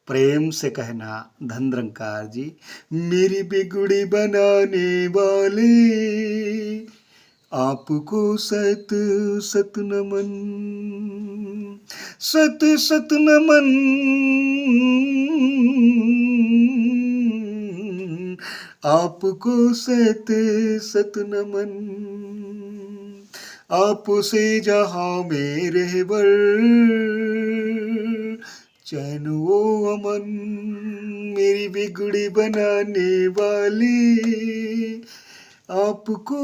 प्रेम से कहना धनरंकार जी। मेरी बिगड़ी बनाने वाले आपको सत सत नमन, सत सत नमन। आपको सत सत नमन। आपसे जहाँ मेरे वर चैन वो अमन, मेरी बिगड़ी बनाने वाली आपको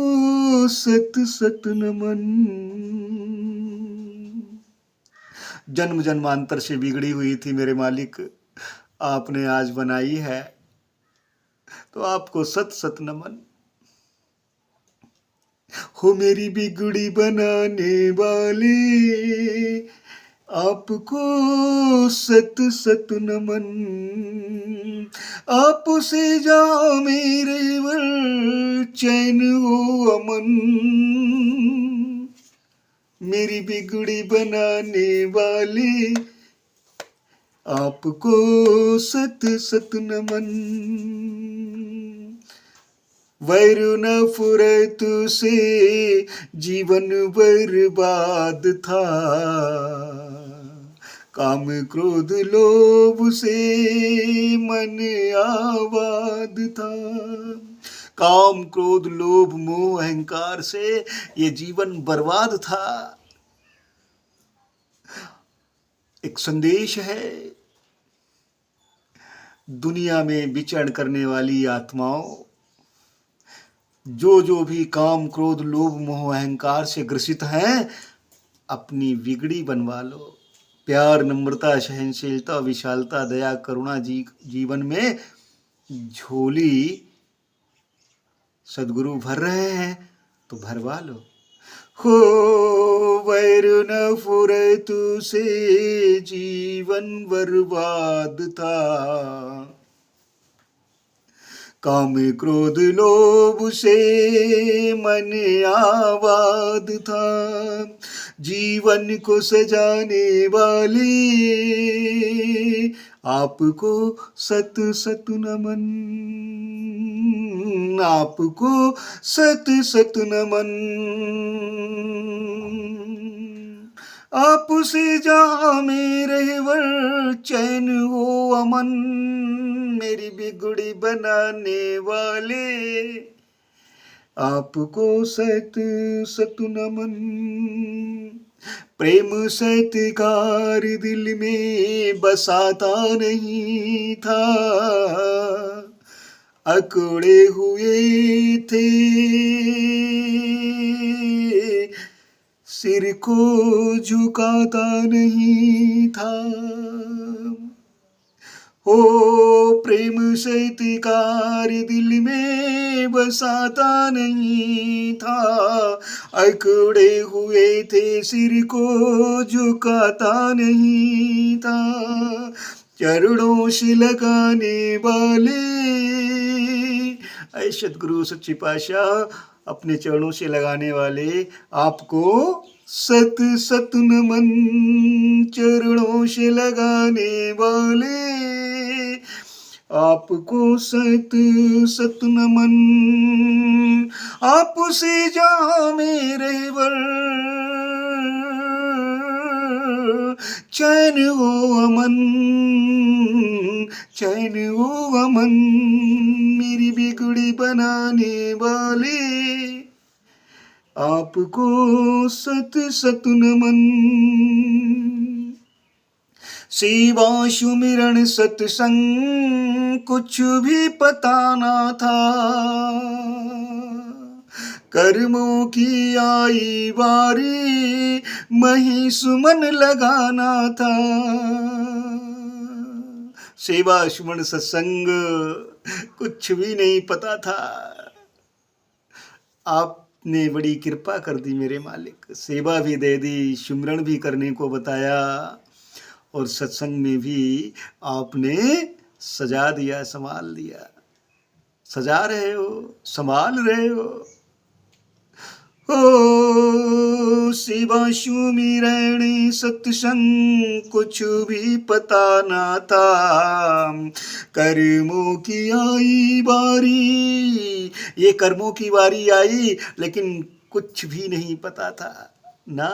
सत सत नमन। जन्म जन्मांतर से बिगड़ी हुई थी मेरे मालिक, आपने आज बनाई है तो आपको सत सत नमन। हो मेरी बिगड़ी बनाने वाले आपको सत सत नमन। आपसे जा मेरे वर चैन हो अमन, मेरी बिगड़ी बनाने वाले आपको सत सत नमन। वैर नफरत से जीवन बर्बाद था, काम क्रोध लोभ से मन आबाद था। काम क्रोध लोभ मोह अहंकार से ये जीवन बर्बाद था। एक संदेश है दुनिया में विचरण करने वाली आत्माओं, जो भी काम क्रोध लोभ मोह अहंकार से ग्रसित हैं, अपनी बिगड़ी बनवा लो। प्यार नम्रता सहनशीलता विशालता दया करुणा जीवन में झोली सदगुरु भर रहे हैं तो भरवा लो। हो वैर नफरत से जीवन बर्बाद था, काम क्रोध लोभ से मन आबाद था। जीवन को सजाने वाले आपको सत सत नमन, आपको सत सत नमन। आपसे जहाँ मेरे वर चैन हो अमन, मेरी बिगड़ी बनाने वाले आपको सत सत नमन। प्रेम सत्कार दिल में बसाता नहीं था, अकड़े हुए थे सिर को झुकाता नहीं था। हो प्रेम सत्कार दिल में बसाता नहीं था, अकड़े हुए थे सिर को झुकाता नहीं था। चरणों से लगाने वाले ऐ सतगुरु सच्चे पातशाह, अपने चरणों से लगाने वाले आपको सत सत नमन। चरणों से लगाने वाले आपको सत सत नमन। आपसे जहाँ मेरे वर चैन हो अमन, चैन हो अमन, मेरी बिगड़ी बनाने वाले आपको सत सत नमन। सेवा सुमिरन सत्संग कुछ भी पता ना था, कर्मों की आई बारी मही सुमन लगाना था। सेवा सुमन सत्संग कुछ भी नहीं पता था, आपने बड़ी कृपा कर दी मेरे मालिक। सेवा भी दे दी, सुमिरन भी करने को बताया और सत्संग में भी आपने सजा दिया, संभाल दिया। सजा रहे हो, संभाल रहे हो। हो शिवा सुमिरैणी सत्संग कुछ भी पता ना था, कर्मों की आई बारी, ये कर्मों की बारी आई लेकिन कुछ भी नहीं पता था ना।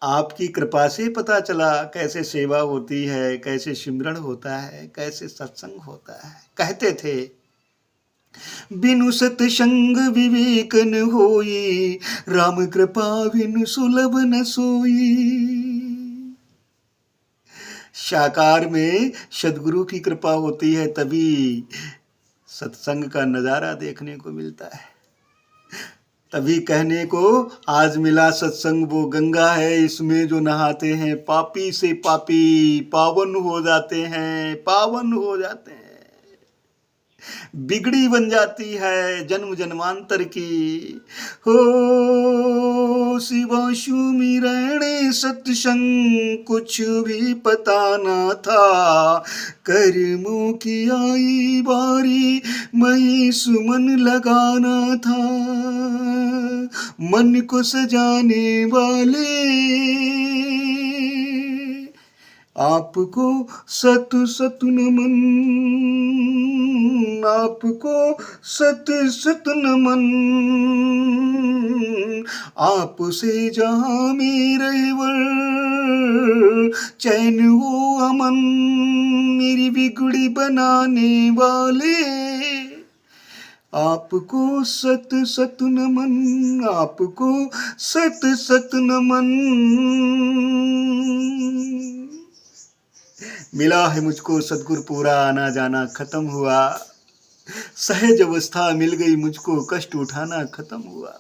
आपकी कृपा से पता चला कैसे सेवा होती है, कैसे सिमरन होता है, कैसे सत्संग होता है। कहते थे बिनु सतसंग विवेक न होई, राम कृपा बिनु सुलभ न सोई। साकार में सदगुरु की कृपा होती है तभी सत्संग का नजारा देखने को मिलता है। तभी कहने को आज मिला सत्संग वो गंगा है, इसमें जो नहाते हैं पापी से पापी पावन हो जाते हैं, पावन हो जाते हैं। बिगड़ी बन जाती है जन्म जन्मांतर की। हो शिवा सुमिरैणी सत्संग कुछ भी पता ना था, कर्मों की आई बारी मैं सुमन लगाना था। मन को सजाने वाले आपको सत सत नमन, आपको सत सत नमन। आपसे जहाँ मेरे वर चैन हो अमन, मेरी बिगड़ी बनाने वाले आपको सत सत नमन, आपको सत सत नमन। मिला है मुझको सदगुरुपुरा, आना जाना खत्म हुआ। सहज अवस्था मिल गई मुझको, कष्ट उठाना खत्म हुआ।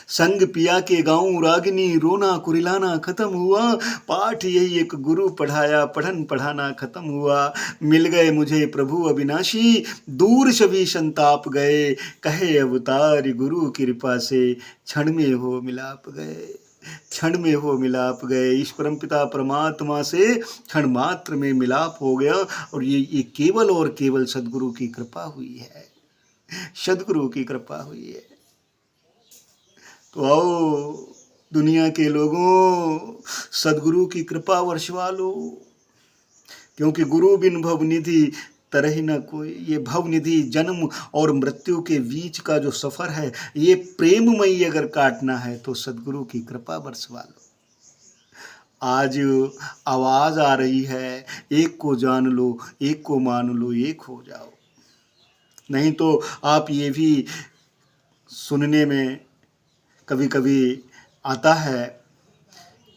संग पिया के गाऊं रागिनी, रोना कुरिलाना खत्म हुआ। पाठ यही एक गुरु पढ़ाया, पढ़न पढ़ाना खत्म हुआ। मिल गए मुझे प्रभु अविनाशी, दूर सभी संताप गए। कहे अवतार गुरु कृपा से, क्षण में हो मिलाप गए, क्षण में हो मिलाप गए। इस परमपिता परमात्मा से क्षण मात्र में मिलाप हो गया। और ये केवल और केवल सदगुरु की कृपा हुई है, सदगुरु की कृपा हुई है। तो आओ दुनिया के लोगों, सदगुरु की कृपा वर्षवा लो, क्योंकि गुरु बिन भवनिधि तरह न कोई। ये भवनिधि जन्म और मृत्यु के बीच का जो सफर है, ये प्रेममयी अगर काटना है तो सदगुरु की कृपा बरसवा लो। आज आवाज आ रही है, एक को जान लो, एक को मान लो, एक हो जाओ। नहीं तो आप ये भी सुनने में कभी कभी आता है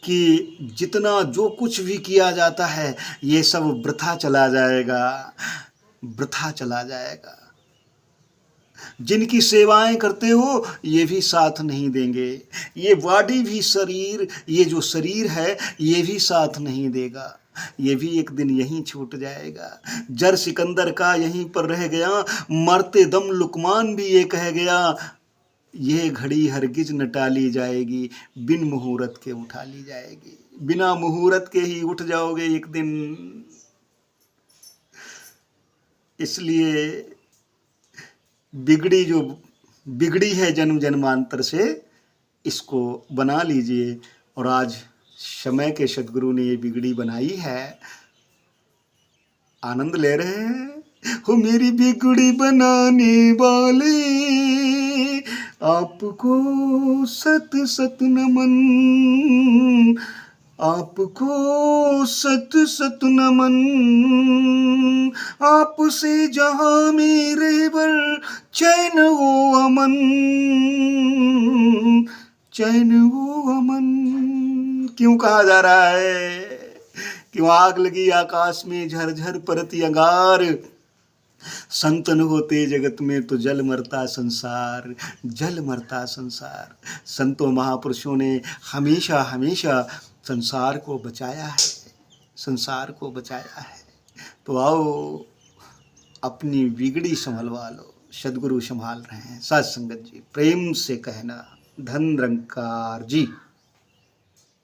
कि जितना जो कुछ भी किया जाता है ये सब वृथा चला जाएगा, वृथा चला जाएगा। जिनकी सेवाएं करते हो ये भी साथ नहीं देंगे, ये बॉडी भी शरीर, ये जो शरीर है ये भी साथ नहीं देगा, ये भी एक दिन यहीं छूट जाएगा। जर सिकंदर का यहीं पर रह गया, मरते दम लुकमान भी ये कह गया, ये घड़ी हरगिज न टाली जाएगी, बिन मुहूर्त के उठा ली जाएगी। बिना मुहूर्त के ही उठ जाओगे एक दिन। इसलिए बिगड़ी जो बिगड़ी है जन्म जन्मांतर से, इसको बना लीजिए। और आज समय के सदगुरु ने ये बिगड़ी बनाई है, आनंद ले रहे हैं। हो मेरी बिगड़ी बनाने वाले आपको सत सत नमन, आपको सत सत नमन। आपसे जहाँ मेरे बर चैन हो अमन, चैन हो अमन। क्यों कहा जा रहा है? क्यों आग लगी आकाश में झरझर परती अंगार, संतन होते जगत में तो जल मरता संसार, जल मरता संसार। संतों महापुरुषों ने हमेशा हमेशा संसार को बचाया है, संसार को बचाया है। तो आओ अपनी बिगड़ी संभलवा लो, सदगुरु संभाल रहे हैं। साथ संगत जी प्रेम से कहना, धन निरंकार जी।